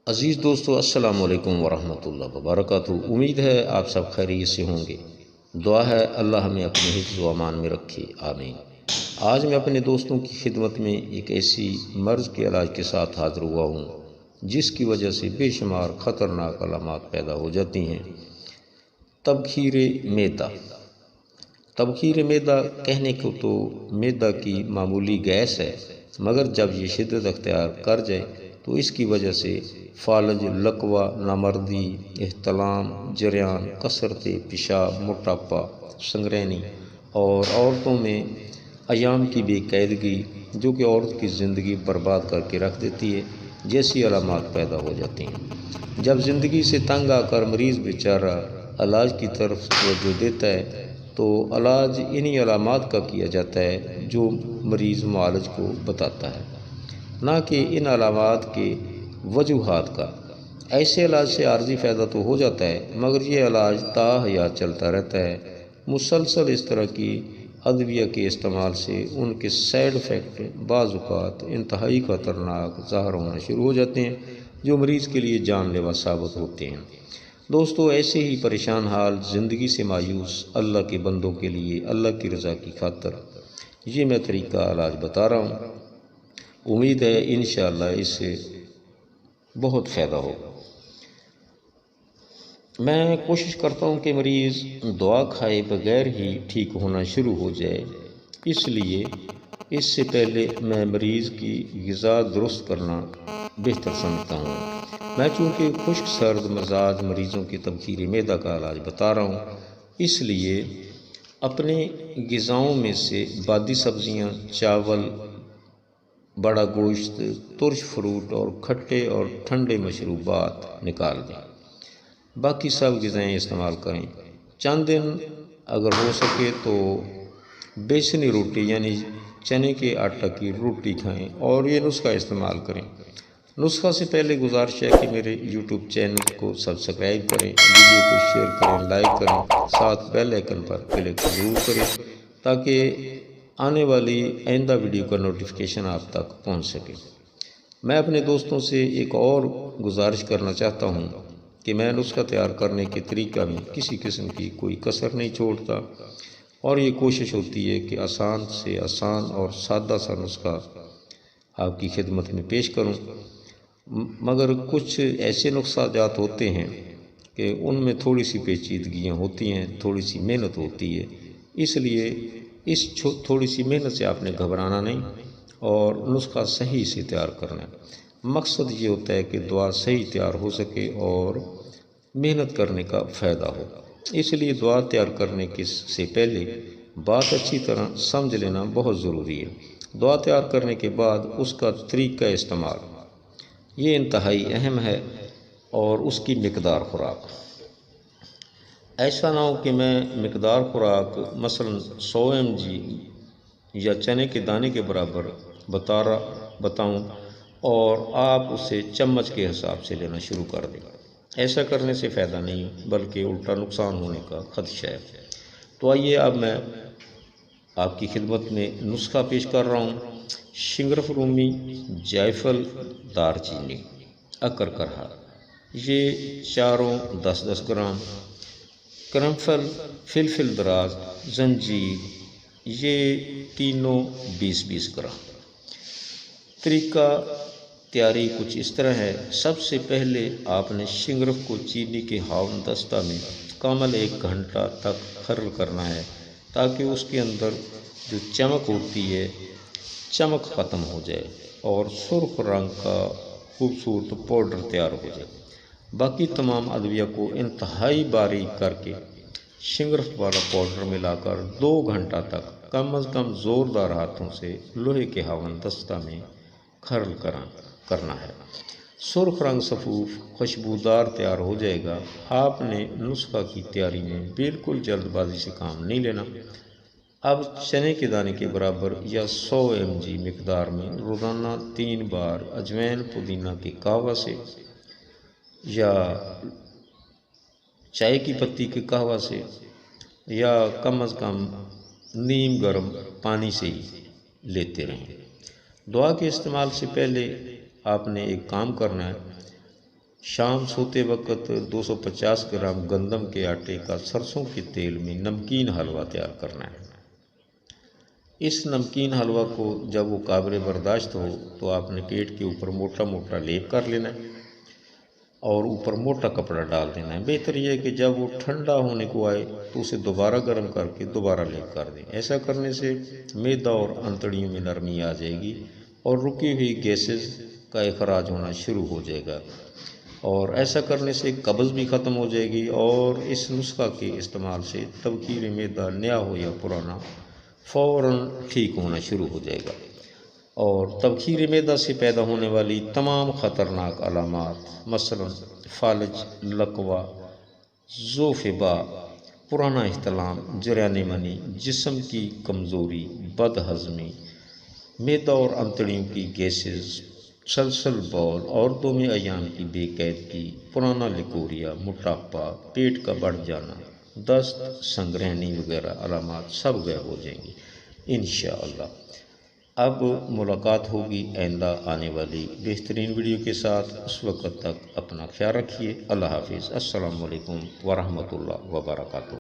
عزیز دوستو، السلام علیکم ورحمۃ اللہ وبرکاتہ۔ امید ہے آپ سب خیریت سے ہوں گے۔ دعا ہے اللہ ہمیں اپنے حفظ و امان میں رکھے، آمین۔ آج میں اپنے دوستوں کی خدمت میں ایک ایسی مرض کے علاج کے ساتھ حاضر ہوا ہوں جس کی وجہ سے بے شمار خطرناک علامات پیدا ہو جاتی ہیں۔ تبخیر معدہ۔ تبخیر معدہ کہنے کو تو معدہ کی معمولی گیس ہے، مگر جب یہ شدت اختیار کر جائے تو اس کی وجہ سے فالج، لقوہ، نامردی، احتلام، جریان، کثرت پیشاب، موٹاپا، سنگرینی اور عورتوں میں ایام کی بے قاعدگی جو کہ عورت کی زندگی برباد کر کے رکھ دیتی ہے جیسی علامات پیدا ہو جاتی ہیں۔ جب زندگی سے تنگ آ کر مریض بیچارہ علاج کی طرف توجہ دیتا ہے تو علاج انہی علامات کا کیا جاتا ہے جو مریض معالج کو بتاتا ہے، نہ کہ ان علامات کے وجوہات کا۔ ایسے علاج سے عارضی فائدہ تو ہو جاتا ہے، مگر یہ علاج تا حیات چلتا رہتا ہے۔ مسلسل اس طرح کی ادویہ کے استعمال سے ان کے سائیڈ افیکٹ بعض اوقات انتہائی خطرناک ظاہر ہونا شروع ہو جاتے ہیں جو مریض کے لیے جان لیوا ثابت ہوتے ہیں۔ دوستو، ایسے ہی پریشان حال، زندگی سے مایوس اللہ کے بندوں کے لیے اللہ کی رضا کی خاطر یہ میں طریقہ علاج بتا رہا ہوں۔ امید ہے انشاءاللہ اس سے بہت فائدہ ہوگا۔ میں کوشش کرتا ہوں کہ مریض دوا کھائے بغیر ہی ٹھیک ہونا شروع ہو جائے، اس لیے اس سے پہلے میں مریض کی غذا درست کرنا بہتر سمجھتا ہوں۔ میں چونکہ خشک سرد مزاج مریضوں کی تبخیر معدہ کا علاج بتا رہا ہوں، اس لیے اپنے غذاؤں میں سے بادی سبزیاں، چاول، بڑا گوشت، ترش فروٹ اور کھٹے اور ٹھنڈے مشروبات نکال دیں۔ باقی سب غذائیں استعمال کریں۔ چند دن اگر ہو سکے تو بیسنی روٹی یعنی چنے کے آٹا کی روٹی کھائیں اور یہ نسخہ استعمال کریں۔ نسخہ سے پہلے گزارش ہے کہ میرے یوٹیوب چینل کو سبسکرائب کریں، ویڈیو کو شیئر کریں، لائک کریں، ساتھ بیل آئیکن پر کلک ضرور کریں تاکہ آنے والی آئندہ ویڈیو کا نوٹیفیکیشن آپ تک پہنچ سکے۔ میں اپنے دوستوں سے ایک اور گزارش کرنا چاہتا ہوں کہ میں نسخہ تیار کرنے کے طریقہ میں کسی قسم کی کوئی کسر نہیں چھوڑتا اور یہ کوشش ہوتی ہے کہ آسان سے آسان اور سادہ سا نسخہ آپ کی خدمت میں پیش کروں، مگر کچھ ایسے نسخہ جات ہوتے ہیں کہ ان میں تھوڑی سی پیچیدگیاں ہوتی ہیں، تھوڑی سی محنت ہوتی ہے، اس لیے اس تھوڑی سی محنت سے آپ نے گھبرانا نہیں اور نسخہ صحیح سے تیار کرنا ہے۔ مقصد یہ ہوتا ہے کہ دوا صحیح تیار ہو سکے اور محنت کرنے کا فائدہ ہو، اس لیے دوا تیار کرنے سے پہلے بات اچھی طرح سمجھ لینا بہت ضروری ہے۔ دوا تیار کرنے کے بعد اس کا طریقہ استعمال یہ انتہائی اہم ہے اور اس کی مقدار خوراک۔ ایسا نہ ہو کہ میں مقدار خوراک مثلا 100 mg یا چنے کے دانے کے برابر بتاؤں اور آپ اسے چمچ کے حساب سے لینا شروع کر دیں۔ ایسا کرنے سے فائدہ نہیں بلکہ الٹا نقصان ہونے کا خدشہ ہے۔ تو آئیے اب میں آپ کی خدمت میں نسخہ پیش کر رہا ہوں۔ شنگرف رومی، جائفل، دار چینی، اکر کرہا، یہ چاروں 10-10 گرام، کرنفل، فلفل دراز، زنجیر، یہ تینوں 20-20 گرام۔ طریقہ تیاری کچھ اس طرح ہے۔ سب سے پہلے آپ نے شنگرف کو چینی کے ہاون دستہ میں کامل 1 گھنٹہ تک خرل کرنا ہے تاکہ اس کے اندر جو چمک ہوتی ہے چمک ختم ہو جائے اور سرخ رنگ کا خوبصورت پاؤڈر تیار ہو جائے۔ باقی تمام ادویہ کو انتہائی باریک کر کے شنگرف والا پاؤڈر ملا کر 2 گھنٹہ تک کم از کم زوردار ہاتھوں سے لوہے کے ہاون دستہ میں خرل کرنا ہے۔ سرخ رنگ صفوف خوشبودار تیار ہو جائے گا۔ آپ نے نسخہ کی تیاری میں بالکل جلد بازی سے کام نہیں لینا۔ اب چنے کے دانے کے برابر یا 100 mg مقدار میں روزانہ 3 بار اجوائن پودینہ کے قہوہ سے یا چائے کی پتی کے قہوہ سے یا کم از کم نیم گرم پانی سے ہی لیتے رہیں۔ دوا کے استعمال سے پہلے آپ نے ایک کام کرنا ہے، شام سوتے وقت 250 گرام گندم کے آٹے کا سرسوں کے تیل میں نمکین حلوہ تیار کرنا ہے۔ اس نمکین حلوہ کو جب وہ قابل برداشت ہو تو آپ نے پیٹ کے اوپر موٹا موٹا لیپ کر لینا ہے اور اوپر موٹا کپڑا ڈال دینا ہے۔ بہتر یہ ہے کہ جب وہ ٹھنڈا ہونے کو آئے تو اسے دوبارہ گرم کر کے دوبارہ لیپ کر دیں۔ ایسا کرنے سے معدہ اور انتڑیوں میں نرمی آ جائے گی اور رکی ہوئی گیسز کا اخراج ہونا شروع ہو جائے گا، اور ایسا کرنے سے قبض بھی ختم ہو جائے گی، اور اس نسخہ کے استعمال سے تبخیر معدہ نیا ہو یا پرانا فوراً ٹھیک ہونا شروع ہو جائے گا، اور تبخیر معدہ سے پیدا ہونے والی تمام خطرناک علامات مثلا فالج، لقوہ، ذوفبا، پرانا احتلام، جریان منی، جسم کی کمزوری، بد ہضمی، معدہ اور انتڑیوں کی گیسز، سلسل بول، عورتوں میں ایام کی بے قیدگی، پرانا لیکوریا، موٹاپا، پیٹ کا بڑھ جانا، دست، سنگرہنی وغیرہ علامات سب غائب ہو جائیں گی انشاءاللہ۔ اب ملاقات ہوگی آئندہ آنے والی بہترین ویڈیو کے ساتھ، اس وقت تک اپنا خیال رکھیے۔ اللہ حافظ۔ السلام علیکم ورحمۃ اللہ وبرکاتہ۔